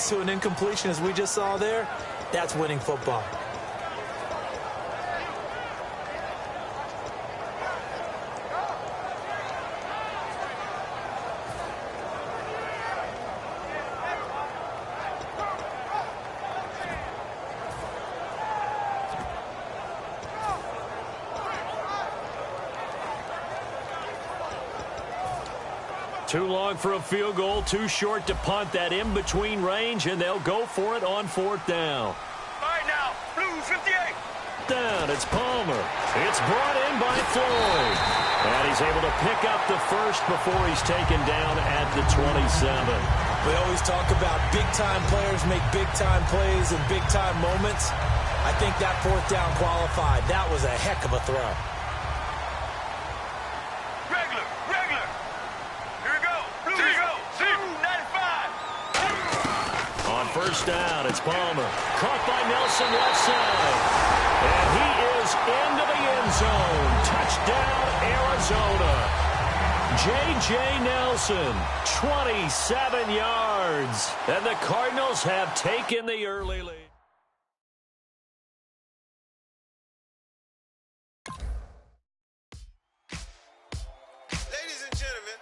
yards to an incompletion as we just saw there, that's winning football. Too long for a field goal, too short to punt. That in-between range, and they'll go for it on 4th down. All right, now, blue 58. Down, it's Palmer. It's brought in by Floyd. And he's able to pick up the first before he's taken down at the 27. We always talk about big-time players make big-time plays in big-time moments. I think that 4th down qualified. That was a heck of a throw. First down, it's Palmer. Caught by Nelson left side. And he is into the end zone. Touchdown, Arizona. J.J. Nelson, 27 yards. And the Cardinals have taken the early lead. Ladies and gentlemen,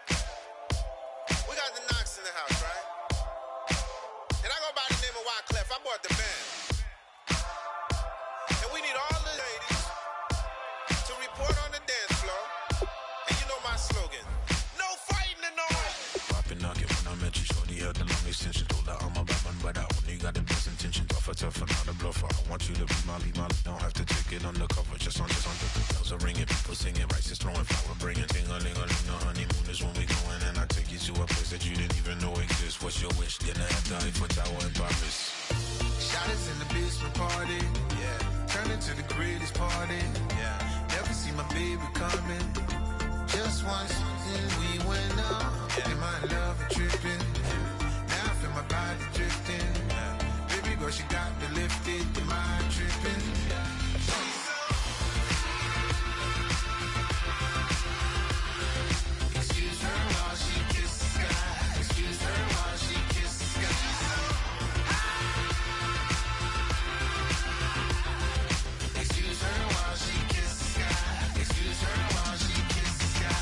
we got the Knox in the house, right? And I go by the name of Wyclef. I brought the band. And we need all the ladies to report on the dance floor. And you know my slogan. No fighting and no... Poppin' nugget when I met you, shorty had the long extension. Told her I'm a bad man, but I only got the best intention. Tougher, not a bluffer. I want you to be Molly. Don't have to take it undercover. Just on the bells are ringing, people singing, rice is throwing, flower bringing. Ting-a-ling-a-ling, the honeymoon is when we going. And I take you to a place that you didn't even know exists. What's your wish? Dinner at the Eiffel Tower in Paris. Shot is in the basement party, yeah. Turn into the greatest party, yeah. Never see my baby coming. Just once, and we went up. Yeah. And my love is tripping. Yeah. Now I feel my body drifting. Yeah. Baby girl, she got me lifted. Am I tripping? Yeah. Excuse her while she kisses the sky. Excuse her while she kisses the sky. Excuse her while she kisses the sky. Excuse her while she kisses the sky.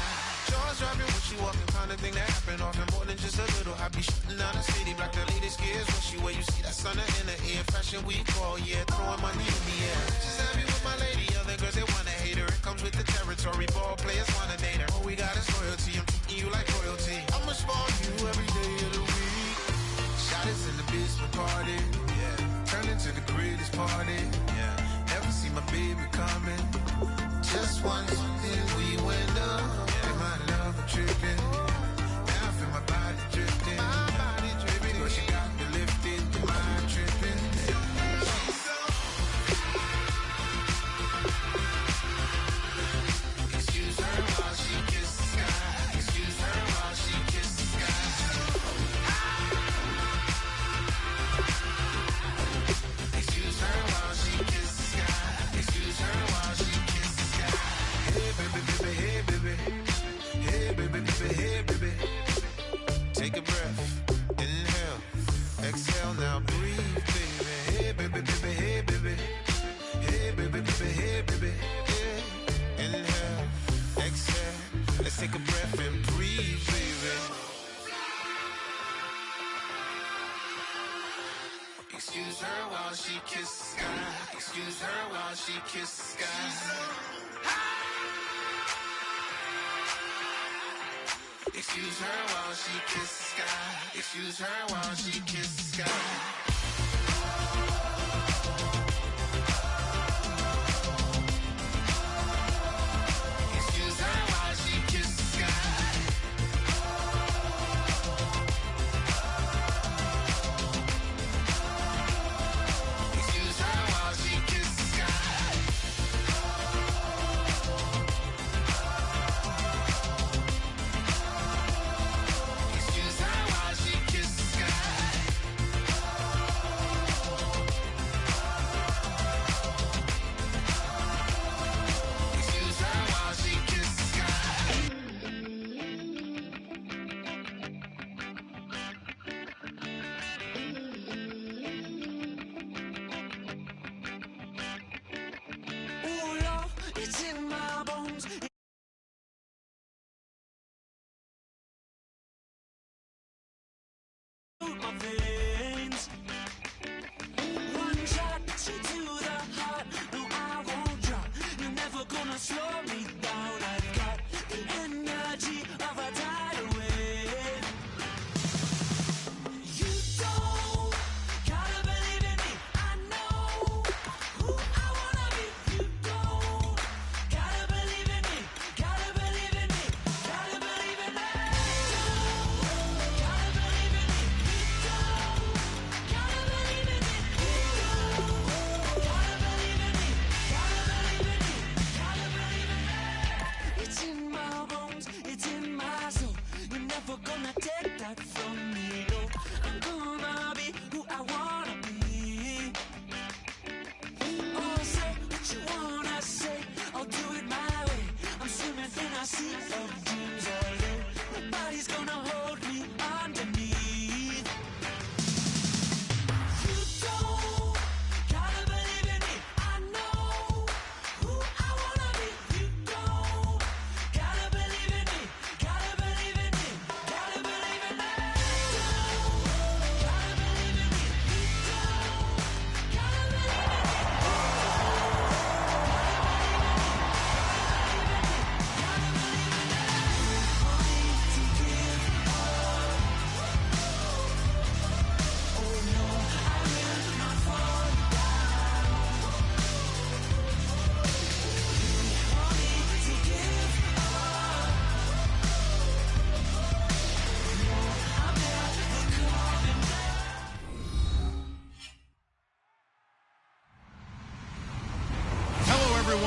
Jaws dropping when she walking, kind of thing that happen often. More than just a little. I be shooting down the city, black the latest gears. When she wear, you see that sun in the air. Fashion week all year, throwing money in the air. Just happy with my lady, other girls they wanna hate her. It comes with the territory, ball players wanna date her. All we got is loyalty, I'm treating you like royalty. I'ma spoil you every day of the week. Shot is in the basement party, yeah. Turn into the greatest party, yeah. Never see my baby coming. Just once, then we went up. Yeah. And my love was tripping. Now I feel my body drifting. My body drifting. Baby girl, she got me lifted. Am I tripping? Excuse her while she kisses the sky. Excuse her while she kisses the sky. Excuse her while she kisses the sky. Excuse her while she kisses the sky. Hey baby, baby, hey baby. Hey baby, baby, hey baby. Take a breath, inhale, exhale, now breathe, baby. Hey baby, baby, hey baby. Hey baby, baby, hey baby. Yeah. Inhale, exhale, let's take a breath and breathe, baby. Excuse her while she kisses the sky. Excuse her while she kisses the sky. Excuse her while she kisses the sky. Excuse her while she kisses the sky. Excuse her while she kisses the sky. Excuse her while she kisses the sky. Excuse her while she kisses the sky.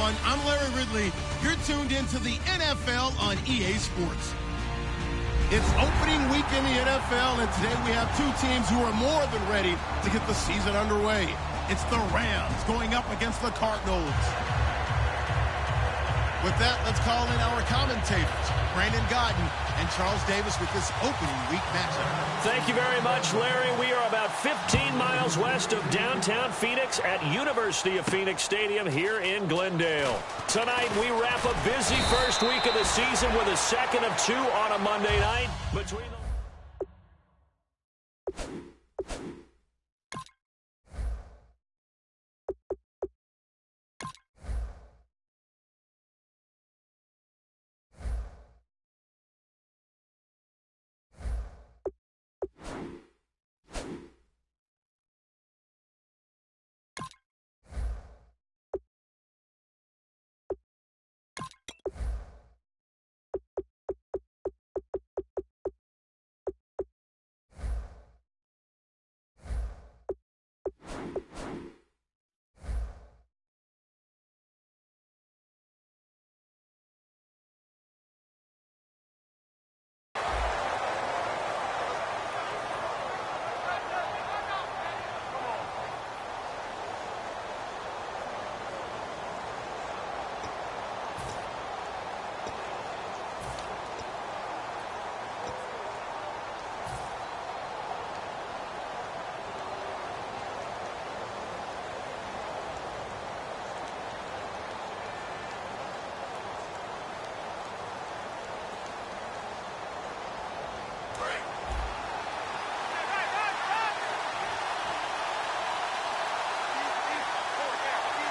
everyone. I'm Larry Ridley. You're tuned into the NFL on EA Sports. It's opening week in the NFL, and today we have two teams who are more than ready to get the season underway. It's the Rams going up against the Cardinals. With that, let's call in our commentators, Brandon Godden and Charles Davis, with this opening week matchup. Thank you very much, Larry. We are about 15 miles west of downtown Phoenix at University of Phoenix Stadium here in Glendale. Tonight, we wrap a busy first week of the season with a second of two on a Monday night between the...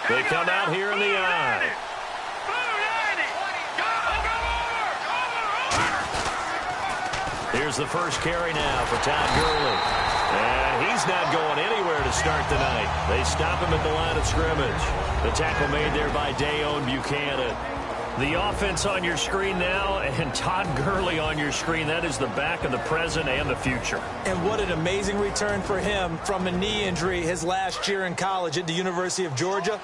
They come out here in the eye. Here's the first carry now for Todd Gurley. And he's not going anywhere to start the night. They stop him at the line of scrimmage. The tackle made there by Dayon Buchanan. The offense on your screen now, and Todd Gurley on your screen. That is the back of the present and the future. And what an amazing return for him from a knee injury his last year in college at the University of Georgia.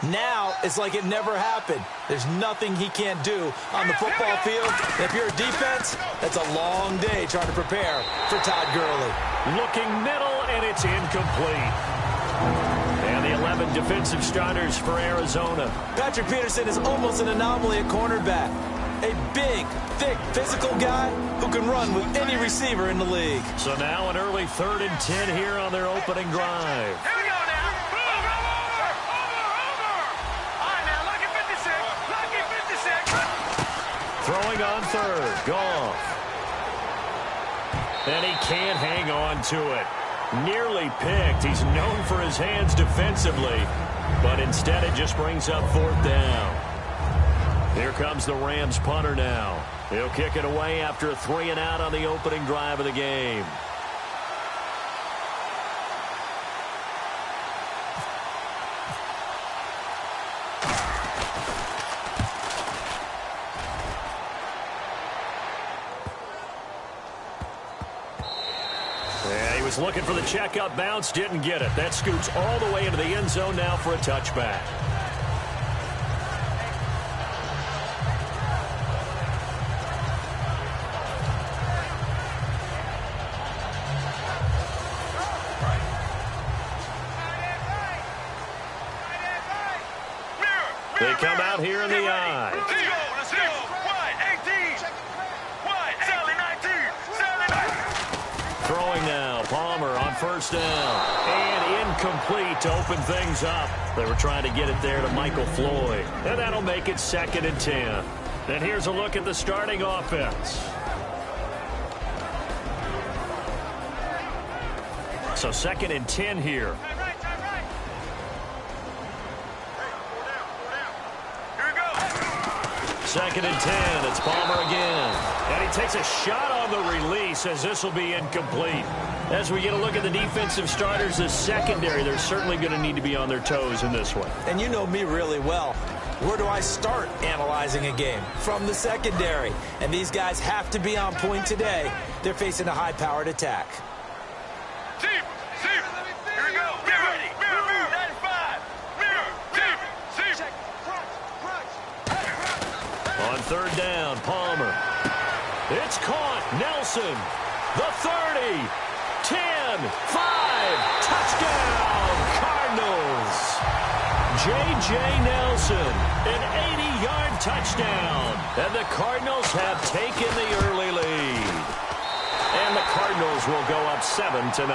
Now it's like it never happened. There's nothing he can't do on the football field. And if you're a defense, that's a long day trying to prepare for Todd Gurley. Looking middle, and it's incomplete. And the 11 defensive starters for Arizona. Patrick Peterson is almost an anomaly at cornerback. A big, thick, physical guy who can run with any receiver in the league. So now an early 3rd and 10 here on their opening drive. Here we go now. Over. All right, now, lucky 56. Lucky 56. Throwing on 3rd. Goff. And he can't hang on to it. Nearly picked. He's known for his hands defensively, but instead it just brings up 4th down. Here comes the Rams punter now. He'll kick it away after a 3-and-out on the opening drive of the game. Looking for the checkup bounce, didn't get it. That scoots all the way into the end zone now for a touchback. They come out here in the eye. Let's go. White, 18. White, Sally, 19. Sally, 19. Throwing now. Palmer on 1st down. And incomplete to open things up. They were trying to get it there to Michael Floyd. And that'll make it 2nd and 10. And here's a look at the starting offense. So 2nd and 10 here. 2nd and 10. It's Palmer again. And he takes a shot on the release as this will be incomplete. As we get a look at the defensive starters, the secondary, they're certainly going to need to be on their toes in this one. And you know me really well. Where do I start analyzing a game? From the secondary. And these guys have to be on point today. They're facing a high-powered attack. Here we go. Get ready. Mirror, 95. Mirror, deep. third down. Palmer. It's caught. Nelson. The 30. 10. 5. Touchdown. Cardinals. J.J. Nelson. An 80-yard touchdown. And the Cardinals have taken the early lead. And the Cardinals will go up 7-0.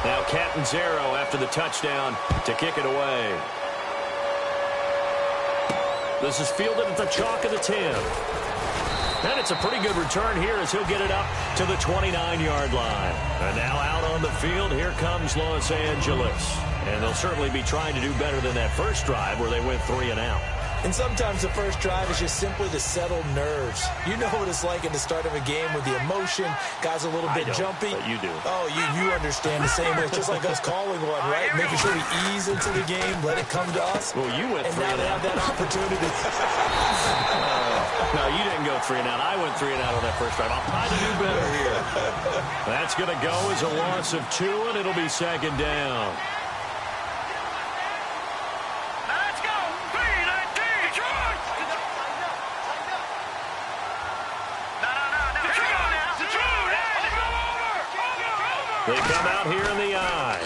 Now Catanzaro after the touchdown to kick it away. This is fielded at the chalk of the 10. And it's a pretty good return here as he'll get it up to the 29-yard line. And now out on the field, here comes Los Angeles. And they'll certainly be trying to do better than that first drive where they went 3 and out. And sometimes the first drive is just simply to settle nerves. You know what it's like at the start of a game with the emotion. Guys are a little bit jumpy. But you do. Oh, you understand the same way. It's just like us calling one, right? Making sure we ease into the game, let it come to us. Well, you went 3 and out. And now they have that opportunity. No, you didn't go 3 and out. I went 3 and out on that first drive. I'll try to do better here. That's going to go as a loss of 2, and it'll be second down. They come out here in the eye.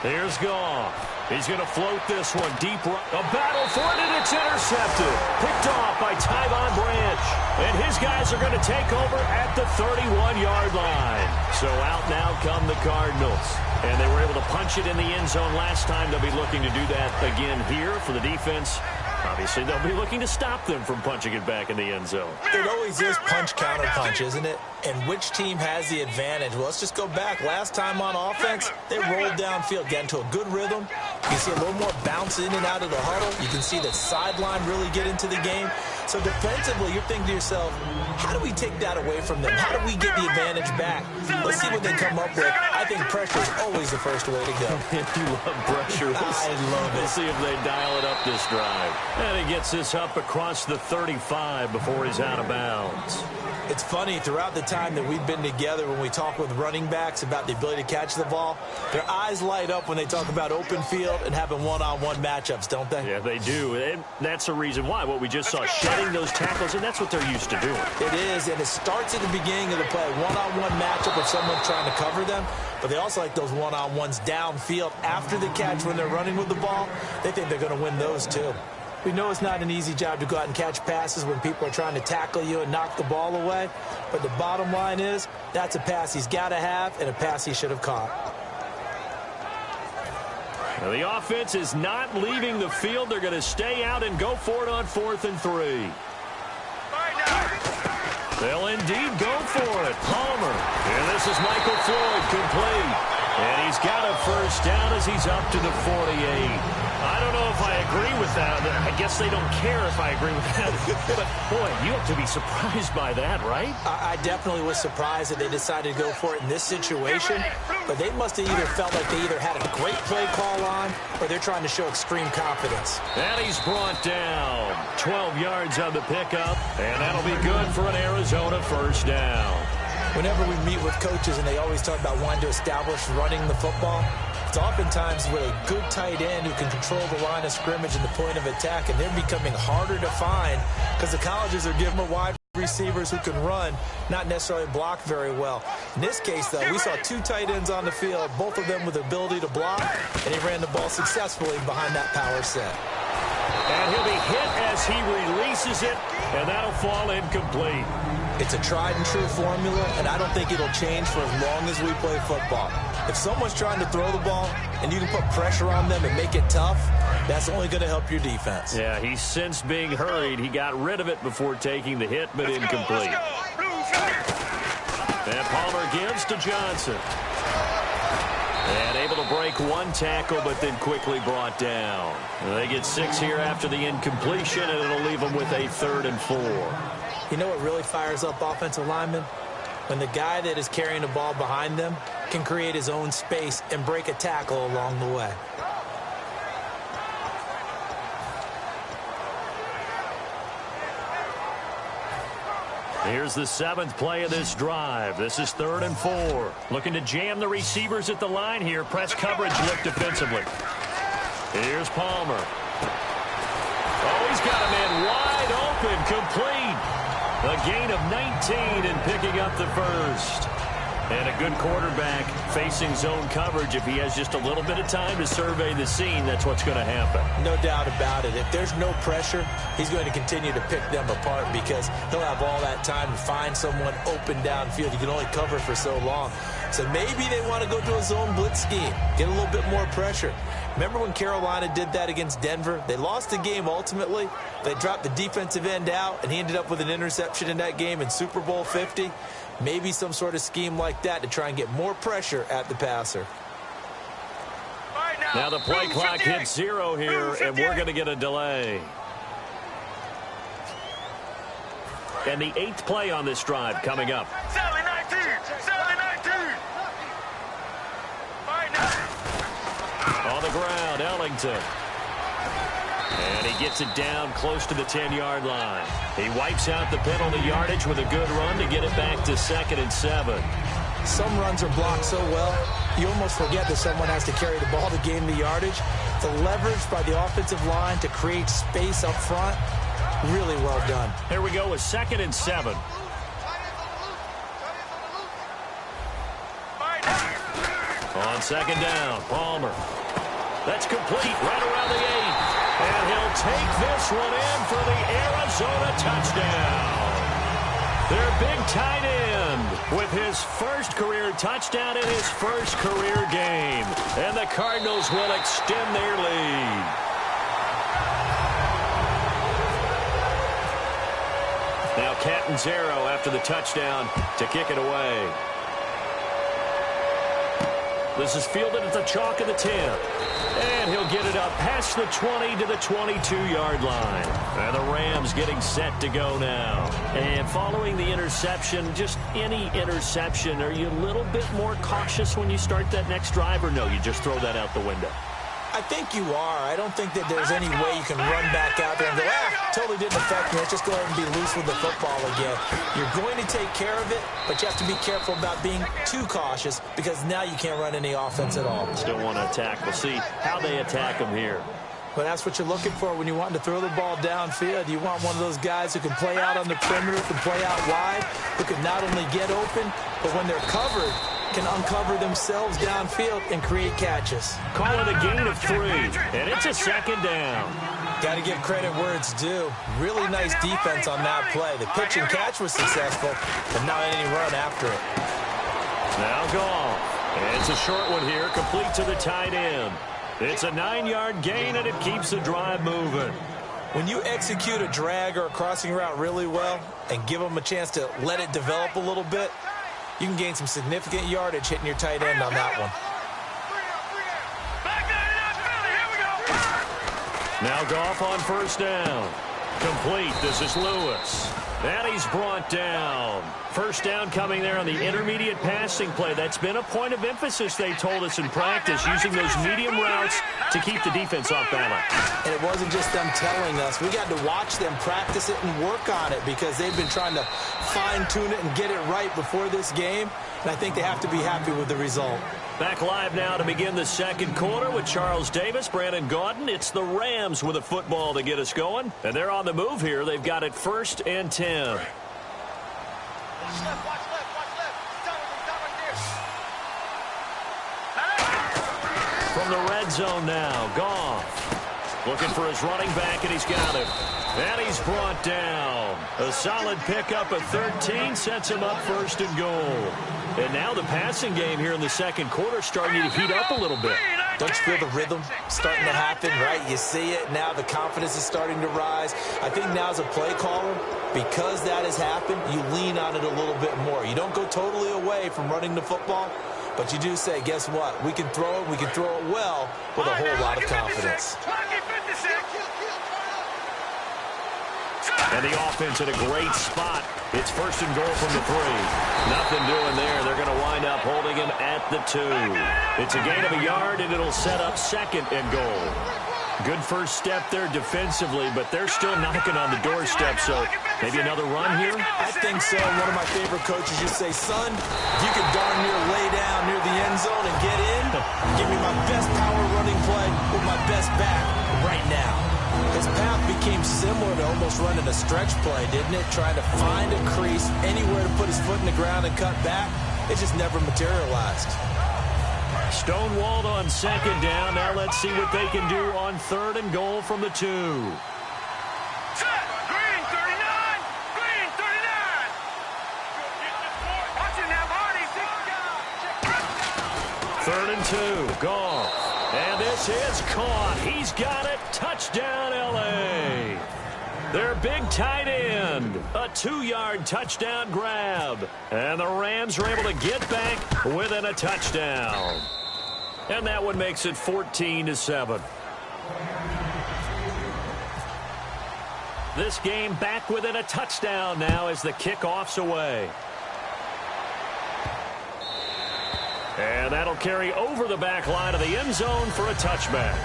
Here's Goff. He's going to float this one deep right. A battle for it, and it's intercepted. Picked off by Tyvon Branch. And his guys are going to take over at the 31-yard line. So out now come the Cardinals. And they were able to punch it in the end zone last time. They'll be looking to do that again here for the defense. Obviously, they'll be looking to stop them from punching it back in the end zone. It always is punch-counter-punch, isn't it? And which team has the advantage? Well, let's just go back. Last time on offense, they rolled downfield, got into a good rhythm. You can see a little more bounce in and out of the huddle. You can see the sideline really get into the game. So defensively, you're thinking to yourself, how do we take that away from them? How do we get the advantage back? Let's see what they come up with. I think pressure is always the first way to go. If you love pressure, I love it. We'll see if they dial it up this drive. And he gets this up across the 35 before he's out of bounds. It's funny, throughout the time that we've been together, when we talk with running backs about the ability to catch the ball, their eyes light up when they talk about open field and having one-on-one matchups, don't they? Yeah, they do. And that's the reason why. What we just saw, shedding those tackles, and that's what they're used to doing. It is, and it starts at the beginning of the play. One-on-one matchup with someone trying to cover them, but they also like those one-on-ones downfield after the catch when they're running with the ball. They think they're going to win those, too. We know it's not an easy job to go out and catch passes when people are trying to tackle you and knock the ball away. But the bottom line is, that's a pass he's got to have and a pass he should have caught. Now the offense is not leaving the field. They're going to stay out and go for it on 4th and 3. They'll indeed go for it. Palmer. And this is Michael Floyd complete. And he's got a first down as he's up to the 48. I don't know if I agree with that. I guess they don't care if I agree with that. But, boy, you have to be surprised by that, right? I definitely was surprised that they decided to go for it in this situation. But they must have either felt like they either had a great play call on or they're trying to show extreme confidence. And he's brought down 12 yards on the pickup. And that'll be good for an Arizona first down. Whenever we meet with coaches and they always talk about wanting to establish running the football, it's oftentimes with a good tight end who can control the line of scrimmage and the point of attack, and they're becoming harder to find because the colleges are giving them wide receivers who can run, not necessarily block very well. In this case, though, we saw 2 tight ends on the field, both of them with the ability to block, and he ran the ball successfully behind that power set. And he'll be hit as he releases it, and that'll fall incomplete. It's a tried-and-true formula, and I don't think it'll change for as long as we play football. If someone's trying to throw the ball and you can put pressure on them and make it tough, that's only going to help your defense. Yeah, he's since being hurried. He got rid of it before taking the hit, but incomplete. And Palmer gives to Johnson. And able to break 1 tackle, but then quickly brought down. They get 6 here after the incompletion, and it'll leave them with a 3rd and 4. You know what really fires up offensive linemen? When the guy that is carrying the ball behind them can create his own space and break a tackle along the way. Here's the 7th play of this drive. This is 3rd and 4. Looking to jam the receivers at the line here. Press coverage look defensively. Here's Palmer. Oh, he's got a man wide open, complete. A gain of 19 and picking up the first. And a good quarterback facing zone coverage. If he has just a little bit of time to survey the scene, that's what's going to happen. No doubt about it. If there's no pressure, he's going to continue to pick them apart because he'll have all that time to find someone open downfield. You can only cover for so long. So maybe they want to go to a zone blitz scheme, get a little bit more pressure. Remember when Carolina did that against Denver? They lost the game ultimately. They dropped the defensive end out, and he ended up with an interception in that game in Super Bowl 50. Maybe some sort of scheme like that to try and get more pressure at the passer. Right Now the play clock hits 0 here, and we're going to get a delay. And the 8th play on this drive coming up. Sally 19. Sally 19. Right now. On the ground, Ellington. And he gets it down close to the 10-yard line. He wipes out the penalty yardage with a good run to get it back to 2nd and 7. Some runs are blocked so well, you almost forget that someone has to carry the ball to gain the yardage. The leverage by the offensive line to create space up front, really well done. Here we go with 2nd and 7. On 2nd down, Palmer. That's complete right around the 8. And he'll take this one in for the Arizona touchdown. Their big tight end with his first career touchdown in his first career game. And the Cardinals will extend their lead. Now Catanzaro after the touchdown to kick it away. This is fielded at the chalk of the 10. And he'll get it up past the 20 to the 22-yard line. And the Rams getting set to go now. And following the interception, just any interception, are you a little bit more cautious when you start that next drive, or no, you just throw that out the window? I think you are. I don't think that there's any way you can run back out there and go, totally didn't affect me. Let's just go ahead and be loose with the football again. You're going to take care of it, but you have to be careful about being too cautious because now you can't run any offense at all. Still want to attack. We'll see how they attack them here. But that's what you're looking for when you want to throw the ball downfield. You want one of those guys who can play out on the perimeter, who can play out wide, who can not only get open, but when they're covered, can uncover themselves downfield and create catches. Call it a gain of 3, and it's a 2nd down. Got to give credit where it's due. Really nice defense on that play. The pitch and catch was successful, but not any run after it. Now Goff. And it's a short one here, complete to the tight end. It's a 9-yard gain, and it keeps the drive moving. When you execute a drag or a crossing route really well and give them a chance to let it develop a little bit, you can gain some significant yardage hitting your tight end on that one. Now Goff on 1st down. Complete. This is Lewis. And he's brought down. 1st down coming there on the intermediate passing play. That's been a point of emphasis, they told us in practice, using those medium routes to keep the defense off balance. And it wasn't just them telling us. We got to watch them practice it and work on it because they've been trying to fine-tune it and get it right before this game. And I think they have to be happy with the result. Back live now to begin the 2nd quarter with Charles Davis, Brandon Gaudin. It's the Rams with a football to get us going. And they're on the move here. They've got it 1st and 10. Watch left, watch left, watch left. From the red zone now, Goff. Looking for his running back, and he's got him. And he's brought down. A solid pickup of 13 sets him up 1st and goal. And now the passing game here in the 2nd quarter starting to heat up a little bit. Don't you feel the rhythm starting to happen, right? You see it. Now the confidence is starting to rise. I think now as a play caller, because that has happened, you lean on it a little bit more. You don't go totally away from running the football, but you do say, guess what? We can throw it. We can throw it well with a whole lot of confidence. And the offense in a great spot. It's 1st and goal from the 3. Nothing doing there. They're going to wind up holding him at the 2. It's a gain of a yard, and it'll set up 2nd and goal. Good first step there defensively, but they're still knocking on the doorstep, so maybe another run here? I think so. One of my favorite coaches used to say, son, you can darn near lay down near the end zone and get in, Give me my best power running play with my best back right now. His path became similar to almost running a stretch play, didn't it? Trying to find a crease, anywhere to put his foot in the ground and cut back. It just never materialized. Stonewalled on second down. Now let's see what they can do on 3rd and goal from the 2. Set. Green 39. Green 39. Watch it now, Marty. 3rd and 2. Goff. And this is caught. He's got it. Touchdown, L.A. Their big tight end. A 2-yard touchdown grab. And the Rams are able to get back within a touchdown. And that one makes it 14-7. This game back within a touchdown now as the kickoff's away. And that'll carry over the back line of the end zone for a touchback.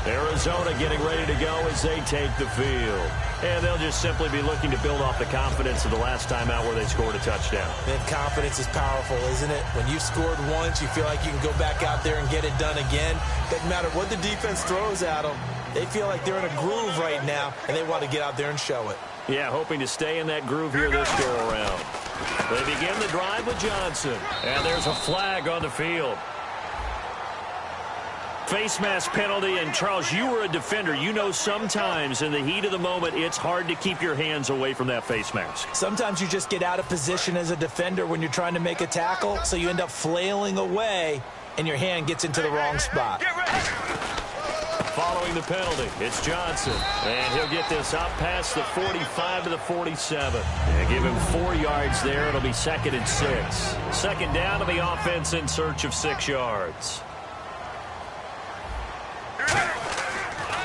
Arizona getting ready to go as they take the field. And they'll just simply be looking to build off the confidence of the last time out where they scored a touchdown. Man, confidence is powerful, isn't it? When you've scored once, you feel like you can go back out there and get it done again. Doesn't matter what the defense throws at them. They feel like they're in a groove right now, and they want to get out there and show it. Yeah, hoping to stay in that groove here this go-around. They begin the drive with Johnson. And there's a flag on the field. Face mask penalty, and Charles, you were a defender. You know sometimes in the heat of the moment, it's hard to keep your hands away from that face mask. Sometimes you just get out of position as a defender when you're trying to make a tackle, so you end up flailing away, and your hand gets into the wrong spot. Following the penalty, it's Johnson. And he'll get this out past the 45 to the 47. And give him 4 yards there. It'll be 2nd and 6. Second down to the offense in search of 6 yards.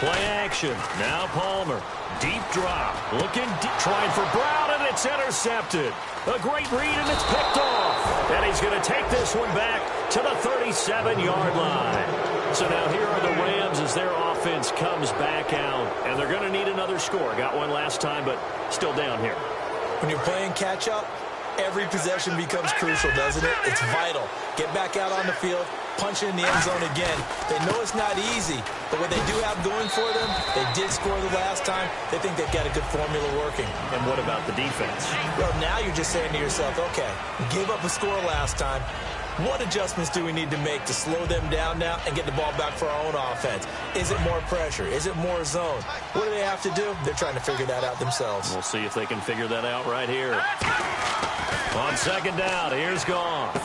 Play action. Now Palmer. Deep drop. Looking deep. Trying for Brown, and it's intercepted. A great read, and it's picked off. And he's going to take this one back to the 37-yard line. So now here are the Rams as their offense comes back out. And they're going to need another score. Got one last time, but still down here. When you're playing catch-up, every possession becomes crucial, doesn't it? It's vital. Get back out on the field, punch it in the end zone again. They know it's not easy, but what they do have going for them, they did score the last time. They think they've got a good formula working. And what about the defense? Well, now you're just saying to yourself, okay, gave up a score last time. What adjustments do we need to make to slow them down now and get the ball back for our own offense? Is it more pressure? Is it more zone? What do they have to do? They're trying to figure that out themselves. We'll see if they can figure that out right here. On second down, here's Goff.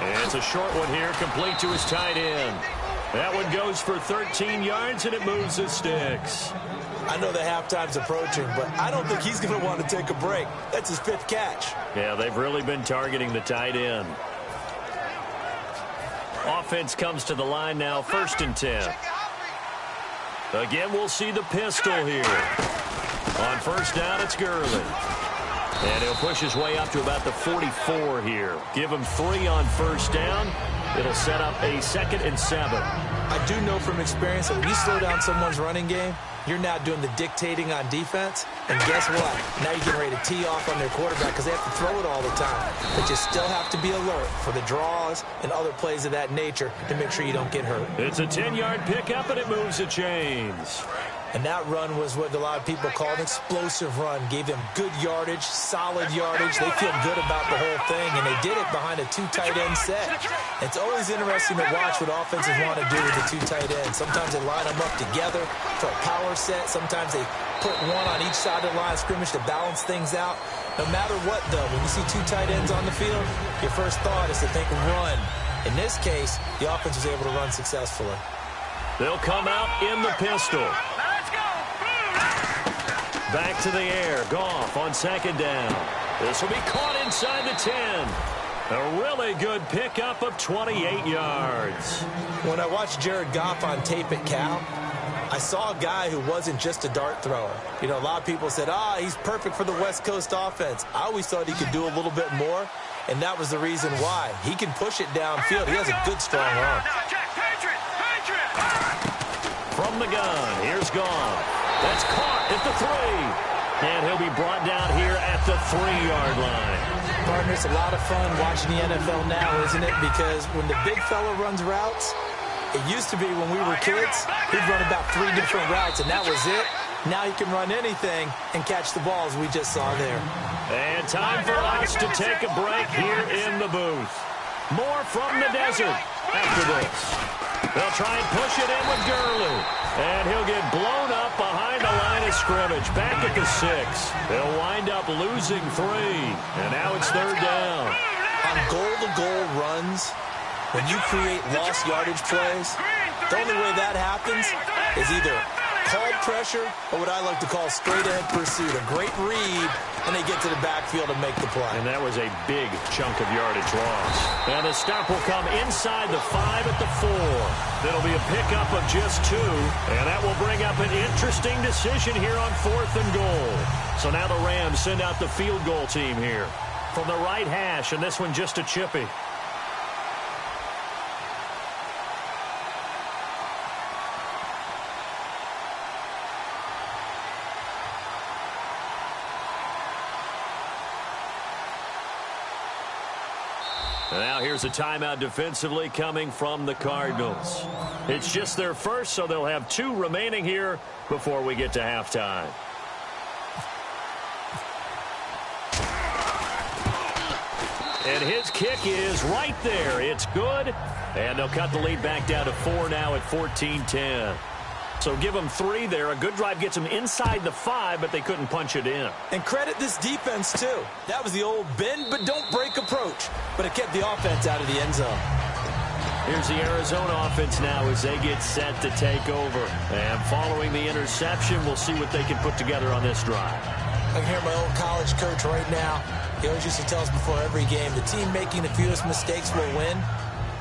And it's a short one here, complete to his tight end. That one goes for 13 yards, and it moves the sticks. I know the halftime's approaching, but I don't think he's going to want to take a break. That's his 5th catch. Yeah, they've really been targeting the tight end. Offense comes to the line now, 1st and 10. Again, we'll see the pistol here. On 1st down, it's Gurley. And he'll push his way up to about the 44 here. Give him 3 on 1st down. It'll set up a 2nd and 7. I do know from experience that when you slow down someone's running game, you're now doing the dictating on defense. And guess what? Now you're getting ready to tee off on their quarterback because they have to throw it all the time. But you still have to be alert for the draws and other plays of that nature to make sure you don't get hurt. It's a 10-yard pickup, and it moves the chains. And that run was what a lot of people call an explosive run. Gave them good yardage, solid yardage. They feel good about the whole thing, and they did it behind a 2 tight end set. It's always interesting to watch what offenses want to do with the 2 tight ends. Sometimes they line them up together for a power set. Sometimes they put one on each side of the line of scrimmage to balance things out. No matter what, though, when you see 2 tight ends on the field, your first thought is to think run. In this case, the offense was able to run successfully. They'll come out in the pistol. Back to the air. Goff on 2nd down. This will be caught inside the 10. A really good pickup of 28 yards. When I watched Jared Goff on tape at Cal, I saw a guy who wasn't just a dart thrower. You know, a lot of people said, he's perfect for the West Coast offense. I always thought he could do a little bit more, and that was the reason why. He can push it downfield. He has a good, strong arm. From the gun, here's Goff. That's caught at the 3. And he'll be brought down here at the 3-yard line. Partner, it's a lot of fun watching the NFL now, isn't it? Because when the big fella runs routes, It used to be when we were kids, he'd run about 3 different routes, and that was it. Now he can run anything and catch the balls we just saw there. And time for us to take a break here in the booth. More from the desert after this. They'll try and push it in with Gurley. And he'll get blown up behind the line of scrimmage. Back at the 6. They'll wind up losing 3. And now it's 3rd down. On goal-to-goal runs, when you create lost yardage plays, the only way that happens is either called pressure or what I like to call straight-ahead pursuit. A great read, and they get to the backfield and make the play. And that was a big chunk of yardage loss. And the stop will come inside the 5 at the 4. That'll be a pickup of just 2, and that will bring up an interesting decision here on 4th and goal. So now the Rams send out the field goal team here from the right hash, and this one just a chippy. Now here's a timeout defensively coming from the Cardinals. It's just their first, so they'll have 2 remaining here before we get to halftime. And his kick is right there. It's good. And they'll cut the lead back down to 4 now at 14-10. So give them 3 there. A good drive gets them inside the 5, but they couldn't punch it in. And credit this defense, too. That was the old bend but don't break approach, but it kept the offense out of the end zone. Here's the Arizona offense now as they get set to take over. And following the interception, we'll see what they can put together on this drive. I can hear my old college coach right now. He always used to tell us before every game, the team making the fewest mistakes will win.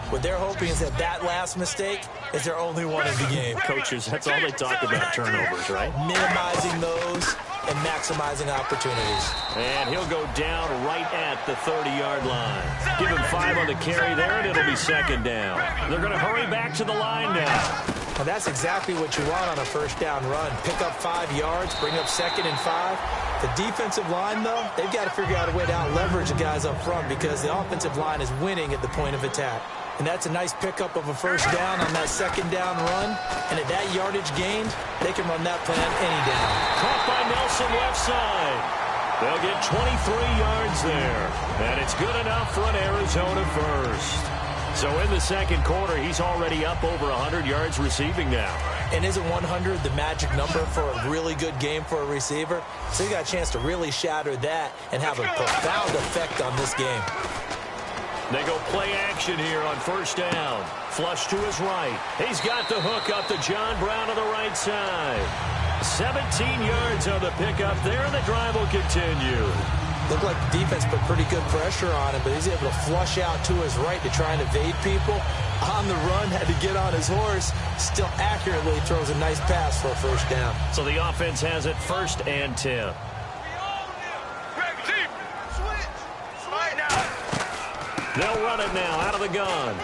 What they're hoping is that last mistake is their only one in the game. Coaches, that's all they talk about, turnovers, right? Minimizing those and maximizing opportunities. And he'll go down right at the 30-yard line. Give him 5 on the carry there, and it'll be 2nd down. They're going to hurry back to the line now. Well, that's exactly what you want on a 1st down run. Pick up 5 yards, bring up 2nd and 5. The defensive line, though, they've got to figure out a way to out-leverage the guys up front because the offensive line is winning at the point of attack. And that's a nice pickup of a 1st down on that 2nd down run. And at that yardage gained, they can run that plan any down. Caught by Nelson left side. They'll get 23 yards there. And it's good enough for an Arizona first. So in the 2nd quarter, he's already up over 100 yards receiving now. And isn't 100 the magic number for a really good game for a receiver? So he got a chance to really shatter that and have a profound effect on this game. They go play action here on 1st down. Flush to his right. He's got the hook up to John Brown on the right side. 17 yards on the pickup there, and the drive will continue. Looked like the defense put pretty good pressure on him, but he's able to flush out to his right to try and evade people. On the run, had to get on his horse. Still accurately throws a nice pass for a 1st down. So the offense has it 1st and 10. They'll run it now out of the gun.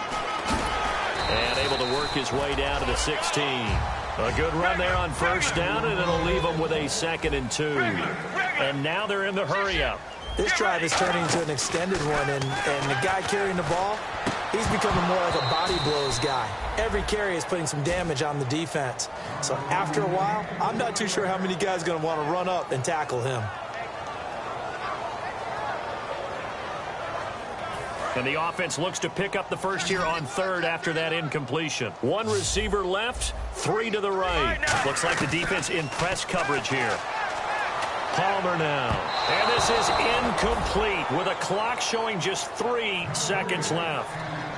And able to work his way down to the 16. A good run there on 1st down, and it'll leave them with a 2nd and 2. And now they're in the hurry-up. This drive is turning into an extended one, and the guy carrying the ball, he's becoming more like a body blows guy. Every carry is putting some damage on the defense. So after a while, I'm not too sure how many guys are going to want to run up and tackle him. And the offense looks to pick up the first here on 3rd after that incompletion. 1 receiver left, 3 to the right. Looks like the defense in press coverage here. Palmer now. And this is incomplete with a clock showing just 3 seconds left.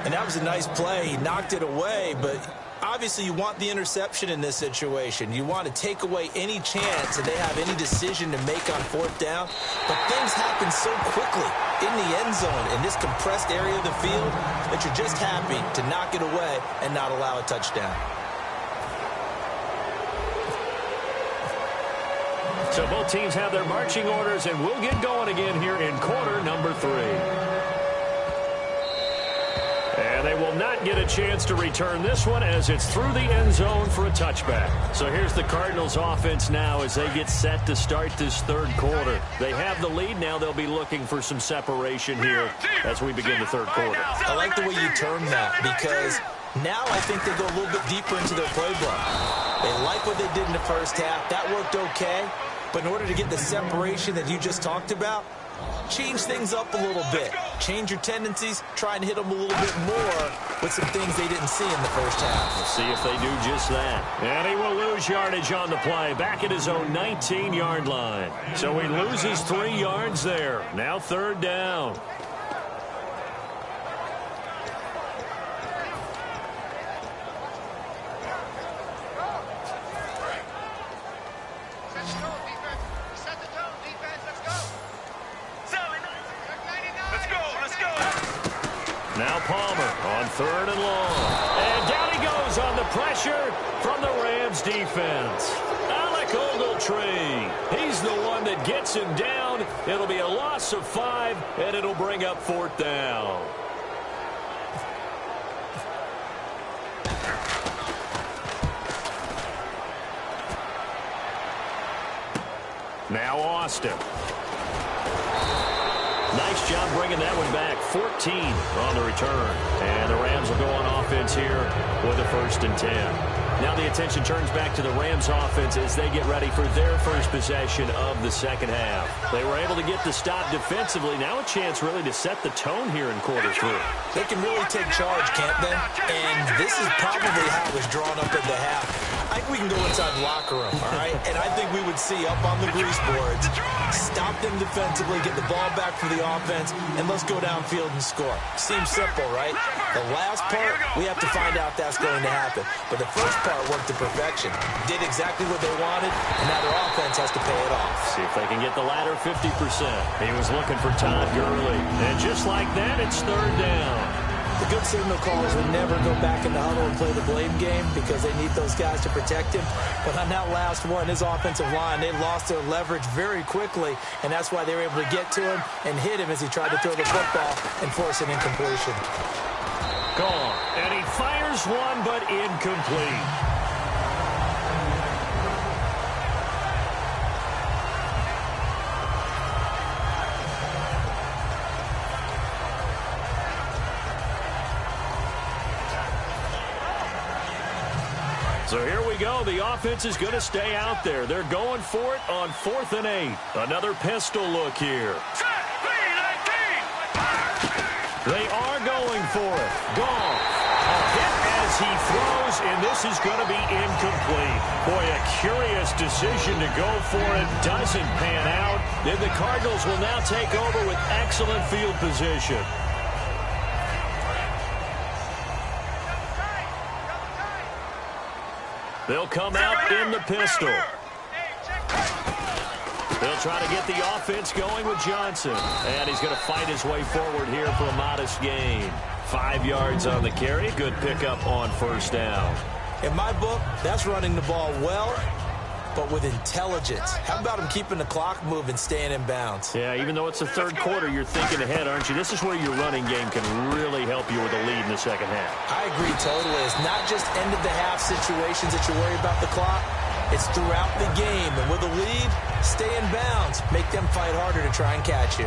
And that was a nice play. He knocked it away, but obviously you want the interception in this situation. You want to take away any chance that they have any decision to make on 4th down. But things happen so quickly in the end zone in this compressed area of the field that you're just happy to knock it away and not allow a touchdown. So both teams have their marching orders, and we'll get going again here in quarter number 3. And they will not get a chance to return this one as it's through the end zone for a touchback. So here's the Cardinals offense now as they get set to start this 3rd quarter. They have the lead now. They'll be looking for some separation here as we begin the 3rd quarter. I like the way you term that because Now I think they go a little bit deeper into their playbook. They like what they did in the first half. That worked okay. But in order to get the separation that you just talked about, change things up a little bit. Change your tendencies. Try and hit them a little bit more with some things they didn't see in the first half. Let's see if they do just that. And he will lose yardage on the play. Back at his own 19-yard line. So he loses 3 yards there. Now 3rd down. Now Palmer on 3rd and long. And down he goes on the pressure from the Rams defense. Alec Ogletree. He's the one that gets him down. It'll be a loss of 5, and it'll bring up 4th down. Now Austin. Nice job bringing that one back. 14 on the return. And the Rams will go on offense here with a 1st and 10. Now the attention turns back to the Rams offense as they get ready for their first possession of the second half. They were able to get the stop defensively. Now a chance really to set the tone here in quarter 3. They can really take charge, can't they? And this is probably how it was drawn up in the half. I think we can go inside the locker room, all right? And I think we would see up on the grease boards, stop them defensively, get the ball back for the offense, and let's go downfield and score. Seems simple, right? The last part, we have to find out if that's going to happen. But the first part worked to perfection. Did exactly what they wanted, and now their offense has to pay it off. See if they can get the latter 50%. He was looking for Todd Gurley. And just like that, it's 3rd down. The good signal callers would never go back in the huddle and play the blame game because they need those guys to protect him. But on that last one, his offensive line, they lost their leverage very quickly, and that's why they were able to get to him and hit him as he tried to throw the football and force an incompletion. Gone. And he fires one, but incomplete. So here we go. The offense is going to stay out there. They're going for it on 4th and 8. Another pistol look here. They are going for it. Goff. A hit as he throws, and this is going to be incomplete. Boy, a curious decision to go for it. Doesn't pan out. Then the Cardinals will now take over with excellent field position. They'll come out in the pistol. They'll try to get the offense going with Johnson. And he's going to fight his way forward here for a modest gain. 5 yards on the carry. Good pickup on 1st down. In my book, that's running the ball well, but with intelligence. How about him keeping the clock moving, staying in bounds? Yeah, even though it's the 3rd quarter, you're thinking ahead, aren't you? This is where your running game can really help you with a lead in the second half. I agree totally. It's not just end-of-the-half situations that you worry about the clock. It's throughout the game. And with a lead, stay in bounds. Make them fight harder to try and catch you.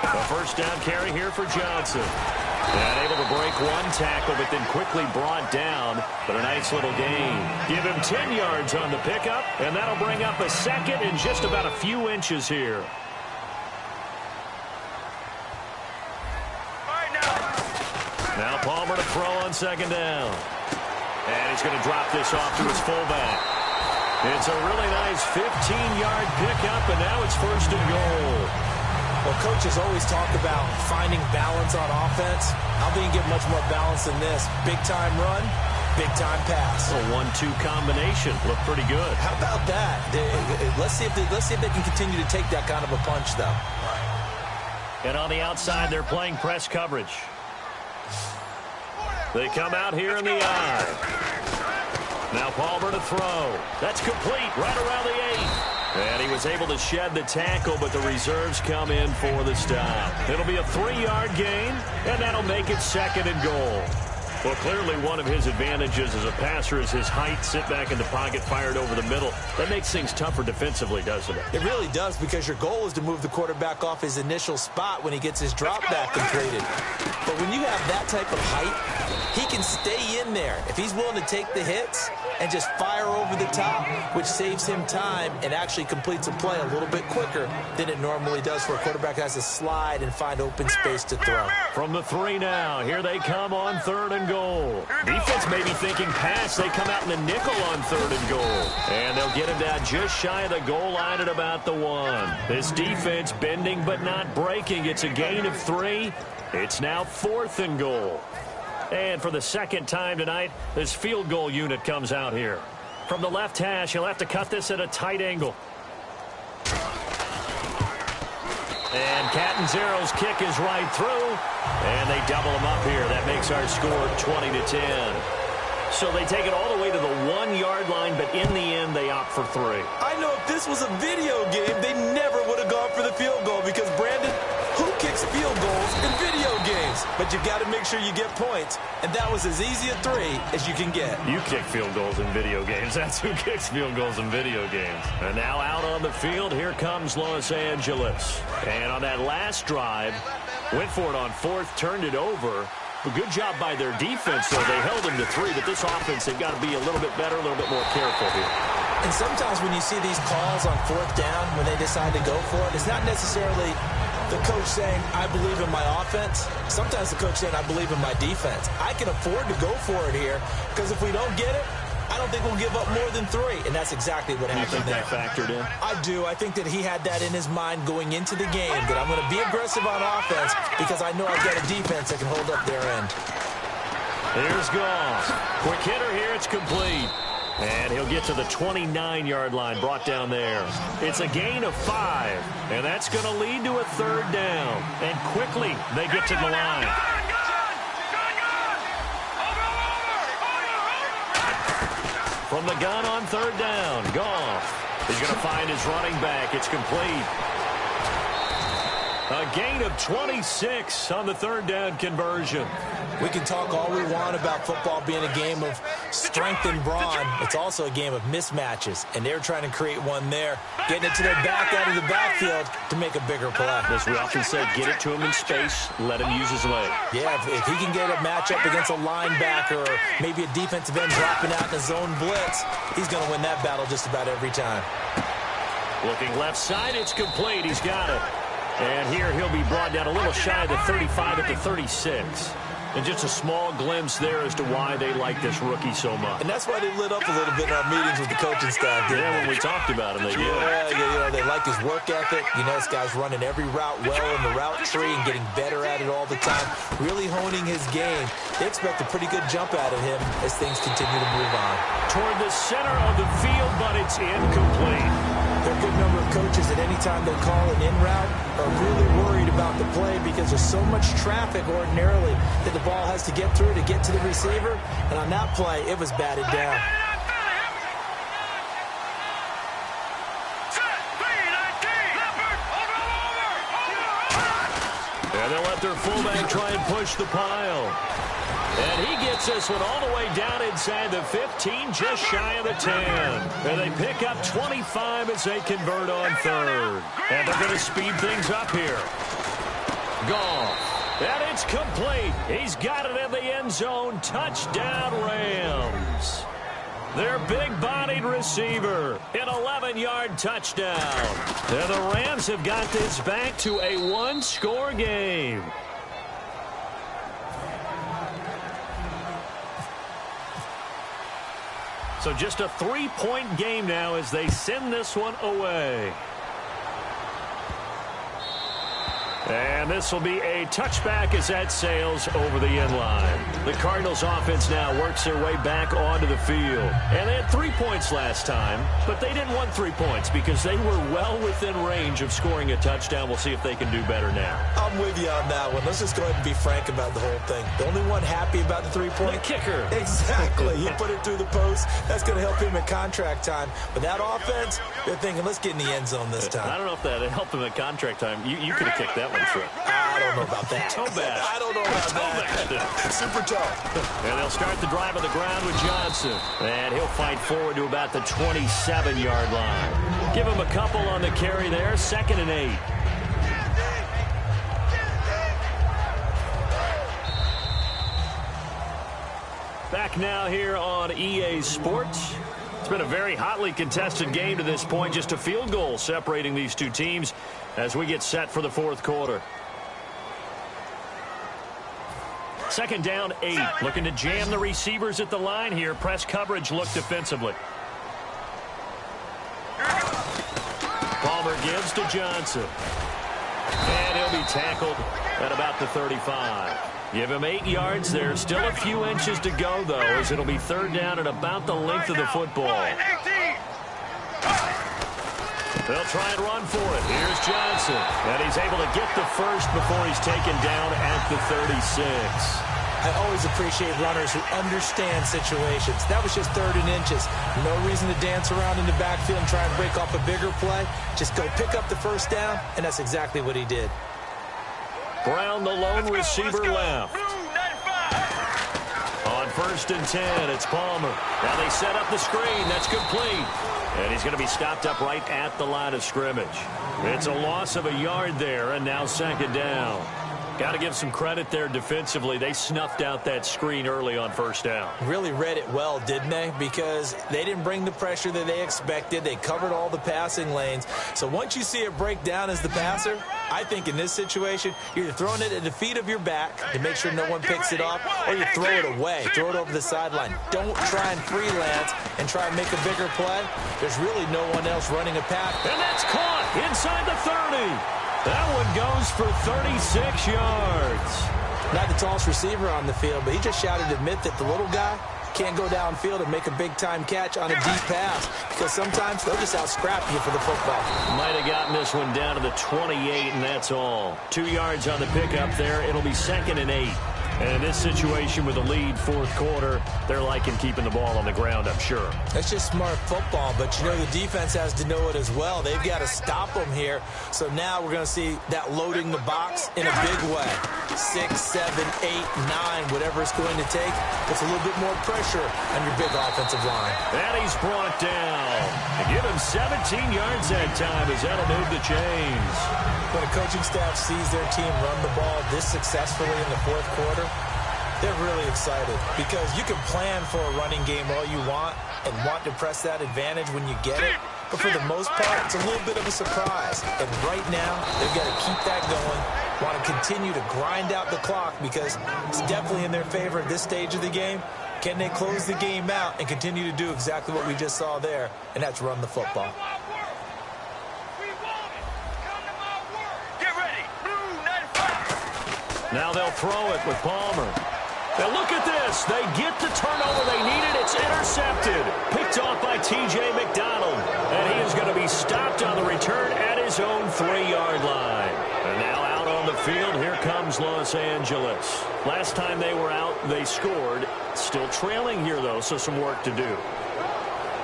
A 1st down carry here for Johnson. And able to break one tackle, but then quickly brought down. But a nice little gain. Give him 10 yards on the pickup, and that'll bring up a 2nd and just about a few inches here. Now Palmer to throw on 2nd down. And he's going to drop this off to his fullback. It's a really nice 15-yard pickup, and now it's 1st and goal. Well, coaches always talk about finding balance on offense. I don't think you get much more balance than this. Big-time run, big-time pass. A 1-2 combination. Looked pretty good. How about that? Let's see if they can continue to take that kind of a punch, though. And on the outside, they're playing press coverage. They come out here in the eye. Now Palmer to throw. That's complete right around the 8. And he was able to shed the tackle, but the reserves come in for the stop. It'll be a 3-yard gain, and that'll make it 2nd and goal. Well, clearly one of his advantages as a passer is his height. Sit back in the pocket, fired over the middle. That makes things tougher defensively, doesn't it? It really does, because your goal is to move the quarterback off his initial spot when he gets his drop back completed. But when you have that type of height, he can stay in there. If he's willing to take the hits and just fire over the top, which saves him time and actually completes a play a little bit quicker than it normally does for a quarterback that has to slide and find open space to throw. From the 3 now, here they come on 3rd and goal. Defense may be thinking pass. They come out in the nickel on 3rd and goal. And they'll get him down just shy of the goal line at about the 1. This defense bending but not breaking. It's a gain of 3. It's now 4th and goal. And for the second time tonight, this field goal unit comes out here. From the left hash, he'll have to cut this at a tight angle. And Catanzaro's kick is right through. And they double him up here. That makes our score 20-10. So they take it all the way to the 1-yard line, but in the end, they opt for 3. I know if this was a video game, they never would have gone for the field goal, because, Brandon, who kicks field goals in video games? But you've got to make sure you get points, and that was as easy a 3 as you can get. You kick field goals in video games. That's who kicks field goals in video games. And now out on the field, here comes Los Angeles. And on that last drive, went for it on 4th, turned it over. A good job by their defense, though. They held them to 3, but this offense, they've got to be a little bit better, a little bit more careful here. And sometimes when you see these calls on 4th down, when they decide to go for it, it's not necessarily the coach saying, I believe in my offense. Sometimes the coach saying, I believe in my defense. I can afford to go for it here, because if we don't get it, I don't think we'll give up more than 3. And that's exactly what happened there. You think that factored in? I do. I think that he had that in his mind going into the game, that I'm going to be aggressive on offense because I know I've got a defense that can hold up their end. Here's Goff. Quick hitter here. It's complete. And he'll get to the 29-yard line, brought down there. It's a gain of 5, and that's going to lead to a 3rd down. And quickly, they get to the line. From the gun on 3rd down, Goff. He's going to find his running back. It's complete. A gain of 26 on the 3rd down conversion. We can talk all we want about football being a game of strength and brawn. It's also a game of mismatches, and they're trying to create one there, getting it to their back out of the backfield to make a bigger play. As we often say, get it to him in space, let him use his leg. Yeah, if he can get a matchup against a linebacker or maybe a defensive end dropping out in a zone blitz, he's going to win that battle just about every time. Looking left side, it's complete. He's got it. And here he'll be brought down a little shy of the 35 at the 36. And just a small glimpse there as to why they like this rookie so much. And that's why they lit up a little bit in our meetings with the coaching staff. Yeah, when we talked about him, they did. Yeah, they like his work ethic. You know, this guy's running every route well in the route tree and getting better at it all the time, really honing his game. They expect a pretty good jump out of him as things continue to move on. Toward the center of the field, but it's incomplete. There are a good number of coaches that any time they call an in route are really worried about the play because there's so much traffic ordinarily that the ball has to get through to get to the receiver. And on that play, it was batted down. And they'll let their fullback try and push the pile. And he gets this one all the way down inside the 15, just shy of the 10. And they pick up 25 as they convert on 3rd. And they're going to speed things up here. Goff. And it's complete. He's got it in the end zone. Touchdown, Rams. Their big-bodied receiver, an 11-yard touchdown. And the Rams have got this back to a 1-score game. So just a 3-point game now as they send this one away. And this will be a touchback as that sails over the end line. The Cardinals offense now works their way back onto the field. And they had 3 points last time, but they didn't want 3 points because they were well within range of scoring a touchdown. We'll see if they can do better now. I'm with you on that one. Let's just go ahead and be frank about the whole thing. The only one happy about the 3-point? The kicker. Exactly. He put it through the post. That's going to help him at contract time. But that offense, they're thinking, let's get in the end zone this time. I don't know if that helped him at contract time. You could have kicked that one through. I don't know about that. Toe bash. I don't know about that. Super toe. And they'll start the drive on the ground with Johnson. And he'll fight forward to about the 27-yard line. Give him a couple on the carry there. 2nd and 8. Back now here on EA Sports. It's been a very hotly contested game to this point. Just a field goal separating these two teams as we get set for the 4th quarter. 2nd down, 8. Looking to jam the receivers at the line here. Press coverage look defensively. Palmer gives to Johnson. And he'll be tackled at about the 35. Give him 8 yards there. Still a few inches to go, though, as it'll be 3rd down at about the length of the football. They'll try and run for it. Here's Johnson. And he's able to get the first before he's taken down at the 36. I always appreciate runners who understand situations. That was just 3rd and inches. No reason to dance around in the backfield and try and break off a bigger play. Just go pick up the first down, and that's exactly what he did. Brown, the lone receiver left. On 1st and 10, it's Palmer. Now they set up the screen. That's complete. And he's going to be stopped up right at the line of scrimmage. It's a loss of a yard there, and now 2nd down. Got to give some credit there defensively. They snuffed out that screen early on 1st down. Really read it well, didn't they? Because they didn't bring the pressure that they expected. They covered all the passing lanes. So once you see it break down as the passer, I think in this situation, you're either throwing it at the feet of your back to make sure no one picks it off, or you throw it away, throw it over the sideline. Don't try and freelance and try and make a bigger play. There's really no one else running a pass. And that's caught inside the 30. That one goes for 36 yards. Not the tallest receiver on the field, but he just shouted to admit that the little guy can't go downfield and make a big-time catch on a deep pass, because sometimes they'll just out-scrap you for the football. Might have gotten this one down to the 28, and that's all. 2 yards on the pickup there. It'll be 2nd and 8. And in this situation with a lead 4th quarter, they're liking keeping the ball on the ground, I'm sure. That's just smart football, but you know the defense has to know it as well. They've got to stop them here. So now we're going to see that loading the box in a big way. 6, 7, 8, 9, whatever it's going to take. Puts a little bit more pressure on your big offensive line. And he's brought down. They give him 17 yards that time as that'll move the chains. When a coaching staff sees their team run the ball this successfully in the 4th quarter, they're really excited, because you can plan for a running game all you want and want to press that advantage when you get it. But for the most part, it's a little bit of a surprise. And right now, they've got to keep that going, want to continue to grind out the clock, because it's definitely in their favor at this stage of the game. Can they close the game out and continue to do exactly what we just saw there, and that's run the football. Now they'll throw it with Palmer. Now look at this. They get the turnover they needed. It's intercepted. Picked off by T.J. McDonald. And he is going to be stopped on the return at his own 3-yard line. And now out on the field, here comes Los Angeles. Last time they were out, they scored. Still trailing here, though, so some work to do.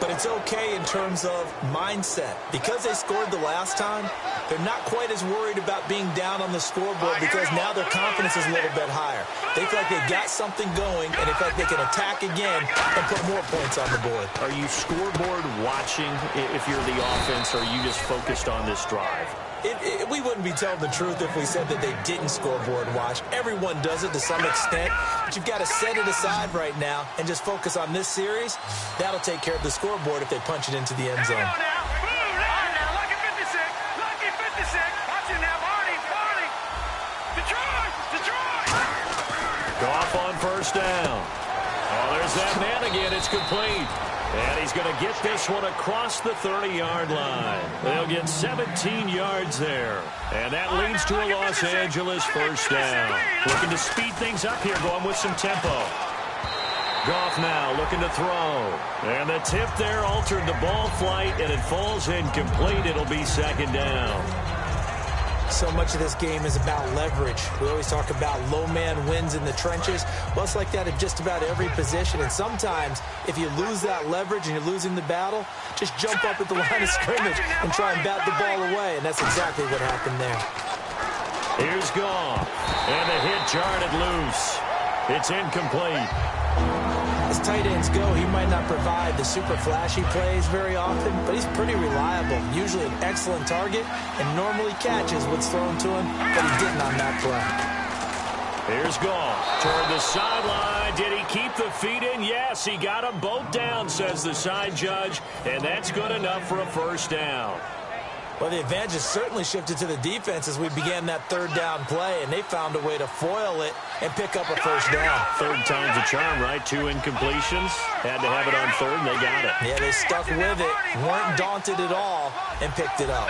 But it's okay in terms of mindset. Because they scored the last time, they're not quite as worried about being down on the scoreboard, because now their confidence is a little bit higher. They feel like they've got something going, and they feel like they can attack again and put more points on the board. Are you scoreboard watching if you're the offense, or are you just focused on this drive? We wouldn't be telling the truth if we said that they didn't scoreboard watch. Everyone does it to some extent, but you've got to set it aside right now and just focus on this series. That'll take care of the scoreboard if they punch it into the end zone. Goff on 1st down. Oh, there's that man again. It's complete. And he's going to get this one across the 30-yard line. They'll get 17 yards there. And that leads to a Los Angeles 1st down. Looking to speed things up here, going with some tempo. Goff now looking to throw. And the tip there altered the ball flight, and it falls incomplete. It'll be 2nd down. So much of this game is about leverage. We always talk about low man wins in the trenches. Well, it's like that at just about every position. And sometimes, if you lose that leverage and you're losing the battle, just jump up at the line of scrimmage and try and bat the ball away. And that's exactly what happened there. Here's Goff. And the hit jarred it loose. It's incomplete. As tight ends go, he might not provide the super flashy plays very often, but he's pretty reliable. Usually an excellent target and normally catches what's thrown to him, but he didn't on that play. Here's Goff toward the sideline. Did he keep the feet in? Yes, he got them both down, says the side judge, and that's good enough for a first down. Well, the advantage has certainly shifted to the defense as we began that third down play, and they found a way to foil it and pick up a first down. Third time's a charm, right? 2 incompletions. Had to have it on third, and they got it. Yeah, they stuck with it, weren't daunted at all, and picked it up.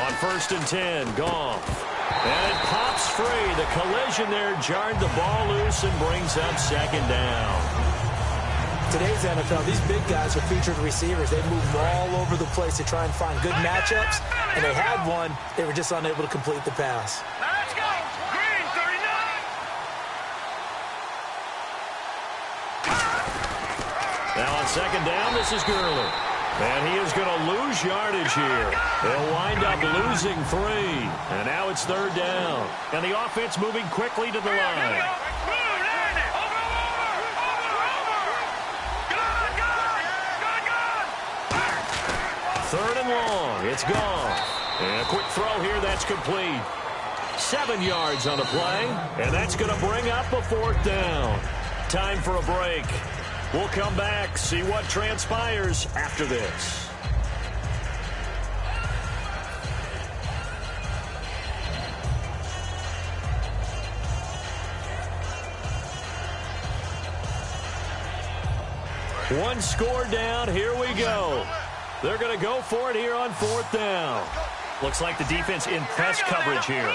On 1st and 10, Goff. And it pops free. The collision there jarred the ball loose and brings up second down. Today's NFL, these big guys are featured receivers. They move all over the place to try and find good matchups, and they had one. They were just unable to complete the pass. Let's go. Green, 39. Now on second down, this is Gurley. And he is going to lose yardage here. They'll wind up losing 3. And now it's third down. And the offense moving quickly to the line. Third and long. It's gone. And a quick throw here. That's complete. 7 yards on the play. And that's going to bring up a 4th down. Time for a break. We'll come back, see what transpires after this. One score down. Here we go. They're going to go for it here on 4th down. Looks like the defense in press coverage here.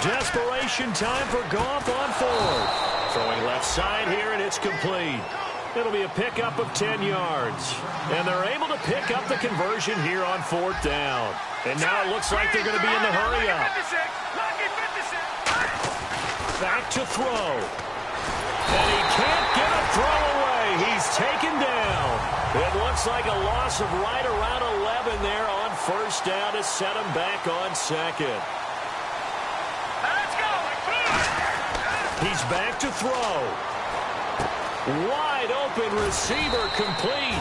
Desperation time for Goff on 4th. Throwing left side here, and it's complete. It'll be a pickup of 10 yards. And they're able to pick up the conversion here on 4th down. And now it looks like they're going to be in the hurry-up. Back to throw. And he can't get a throw away. He's taken down. It looks like a loss of right around 11 there on 1st down to set him back on 2nd. He's back to throw. Wide open receiver complete.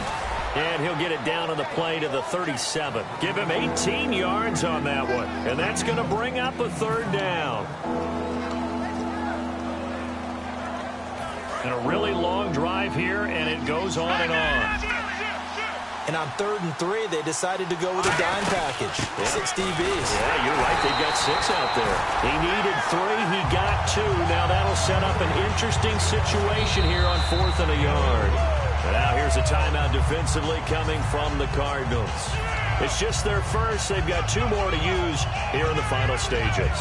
And he'll get it down on the play to the 37. Give him 18 yards on that one. And that's going to bring up a 3rd down. And a really long drive here, and it goes on and on. And on 3rd and 3, they decided to go with a dime package. 6 DBs. Yeah, you're right. They've got 6 out there. He needed 3. He got 2. Now that'll set up an interesting situation here on 4th and a yard. And now here's a timeout defensively coming from the Cardinals. It's just their first. They've got 2 more to use here in the final stages.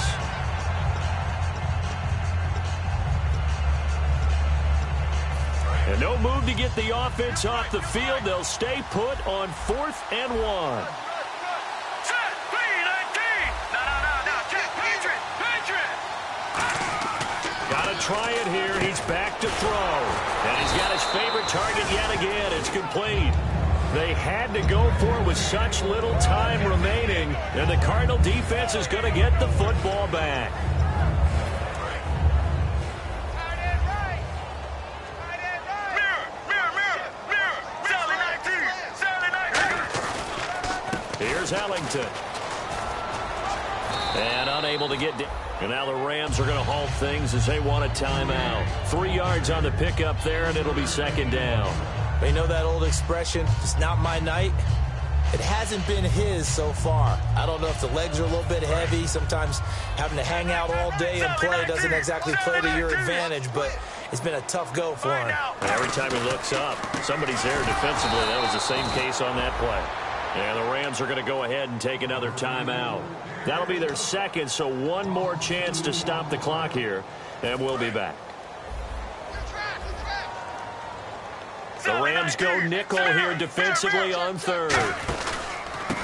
And no move to get the offense off the field. They'll stay put on 4th and 1. Got to try it here. He's back to throw. And he's got his favorite target yet again. It's complete. They had to go for it with such little time remaining. And the Cardinal defense is going to get the football back. Here's Ellington. And unable to get down. And now the Rams are going to halt things as they want a timeout. 3 yards on the pickup there, and it'll be 2nd down. You know that old expression, it's not my night? It hasn't been his so far. I don't know if the legs are a little bit heavy. Sometimes having to hang out all day and play doesn't exactly play to your advantage, but it's been a tough go for him. Every time he looks up, somebody's there defensively. That was the same case on that play. And the Rams are going to go ahead and take another timeout. That'll be their 2nd, so 1 more chance to stop the clock here, and we'll be back. The Rams go nickel here defensively on 3rd.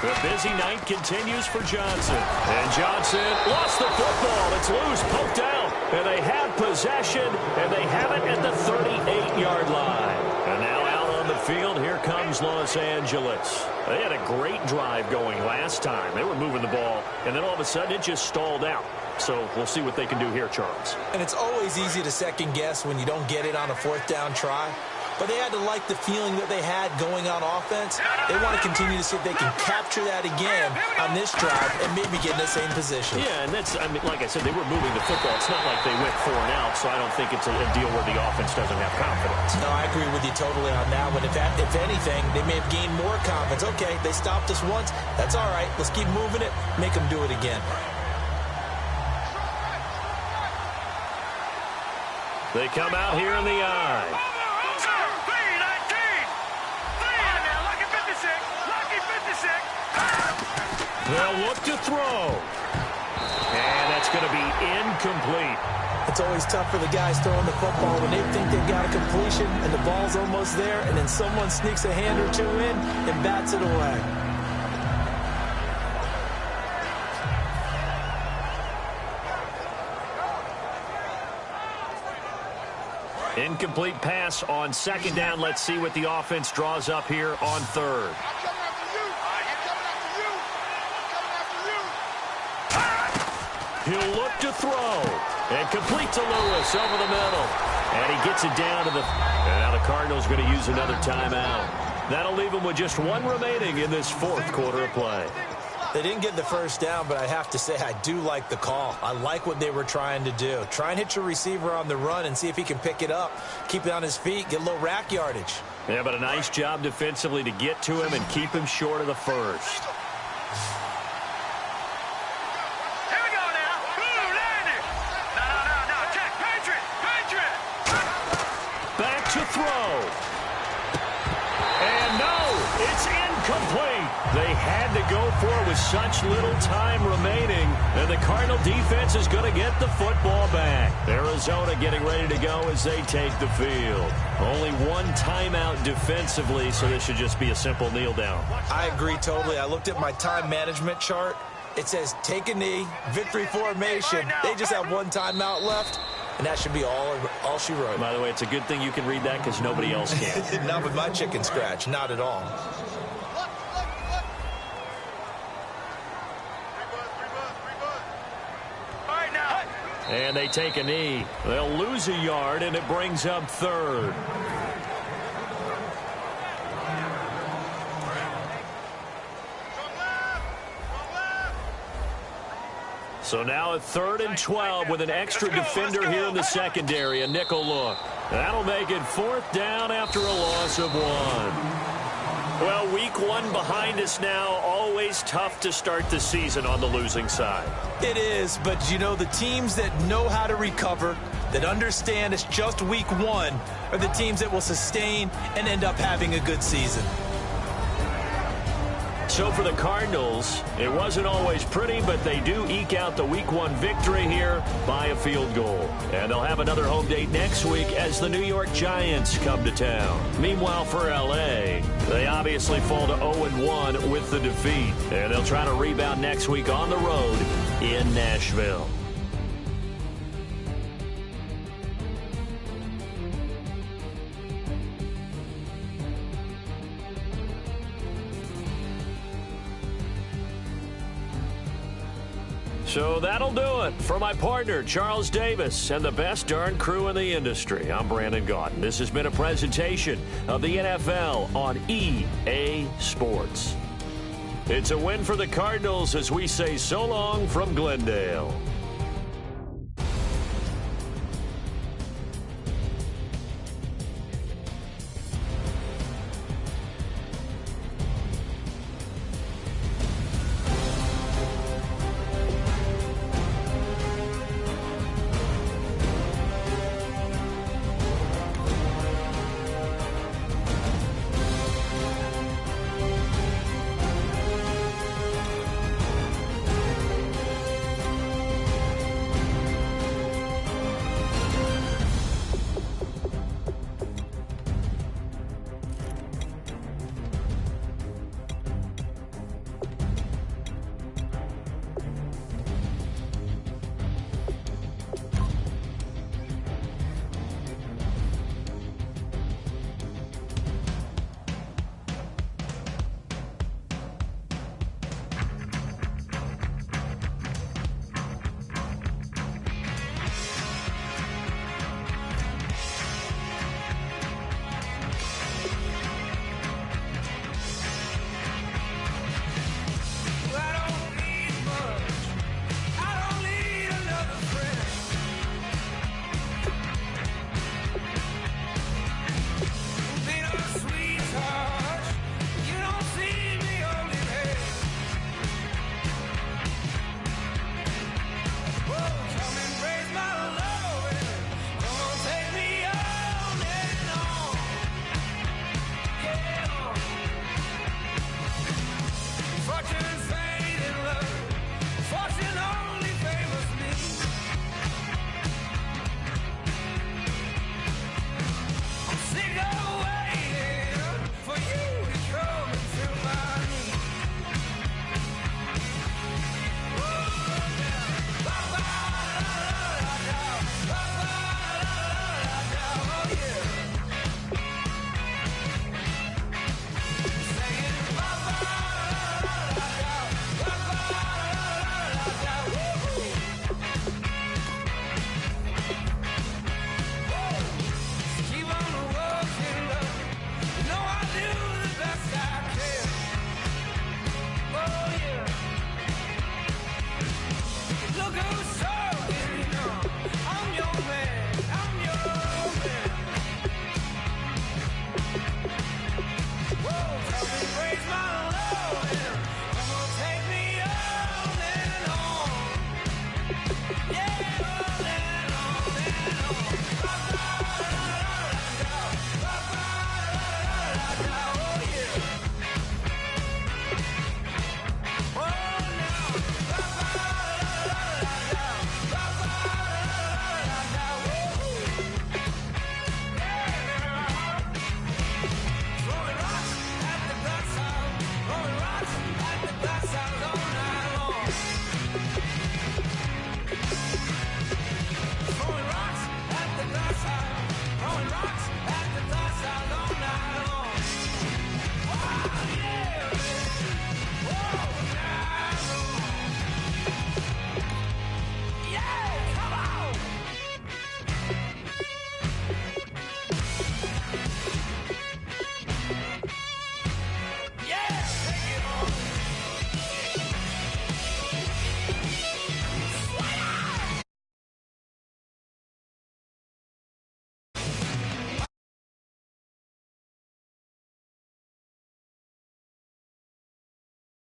The busy night continues for Johnson. And Johnson lost the football. It's loose, poked out. And they have possession, and they have it at the 38-yard line. And now out on on the field. Here comes Los Angeles. They had a great drive going last time. They were moving the ball, and then all of a sudden it just stalled out. So we'll see what they can do here, Charles. And it's always easy to second guess when you don't get it on a fourth down try. But they had to like the feeling that they had going on offense. They want to continue to see if they can capture that again on this drive and maybe get in the same position. Yeah, and that's, I mean, like I said, they were moving the football. It's not like they went 4 and out, so I don't think it's a deal where the offense doesn't have confidence. No, I agree with you totally on that one. If anything, they may have gained more confidence. Okay, they stopped us once. That's all right. Let's keep moving it. Make them do it again. They come out here in the eye. They'll look to throw. And that's going to be incomplete. It's always tough for the guys throwing the football when they think they've got a completion and the ball's almost there, and then someone sneaks a hand or two in and bats it away. Incomplete pass on second down. Let's see what the offense draws up here on third. He'll look to throw. And complete to Lewis over the middle. And he gets it down to the... And now the Cardinals going to use another timeout. That'll leave them with just 1 remaining in this fourth quarter of play. They didn't get the first down, but I have to say I do like the call. I like what they were trying to do. Try and hit your receiver on the run and see if he can pick it up. Keep it on his feet, get a little rack yardage. Yeah, but a nice job defensively to get to him and keep him short of the first. Throw. And no, it's incomplete. They had to go for it with such little time remaining, and the Cardinal defense is going to get the football back. Arizona getting ready to go as they take the field. Only 1 timeout defensively, so this should just be a simple kneel down. I agree totally. I looked at my time management chart. It says take a knee, victory formation. They just have 1 timeout left. And that should be all she wrote. By the way, it's a good thing you can read that because nobody else can. Not with my chicken scratch. Not at all. And they take a knee. They'll lose a yard, and it brings up third. So now at 3rd and 12 with an extra defender here in the secondary, a nickel look. That'll make it 4th down after a loss of 1. Well, week 1 behind us now. Always tough to start the season on the losing side. It is, but you know, the teams that know how to recover, that understand it's just week 1, are the teams that will sustain and end up having a good season. So for the Cardinals, it wasn't always pretty, but they do eke out the Week 1 victory here by a field goal. And they'll have another home date next week as the New York Giants come to town. Meanwhile, for L.A., they obviously fall to 0-1 with the defeat. And they'll try to rebound next week on the road in Nashville. So that'll do it for my partner, Charles Davis, and the best darn crew in the industry. I'm Brandon Gaudin. This has been a presentation of the NFL on EA Sports. It's a win for the Cardinals as we say so long from Glendale. Whoa, tell me praise my Lord.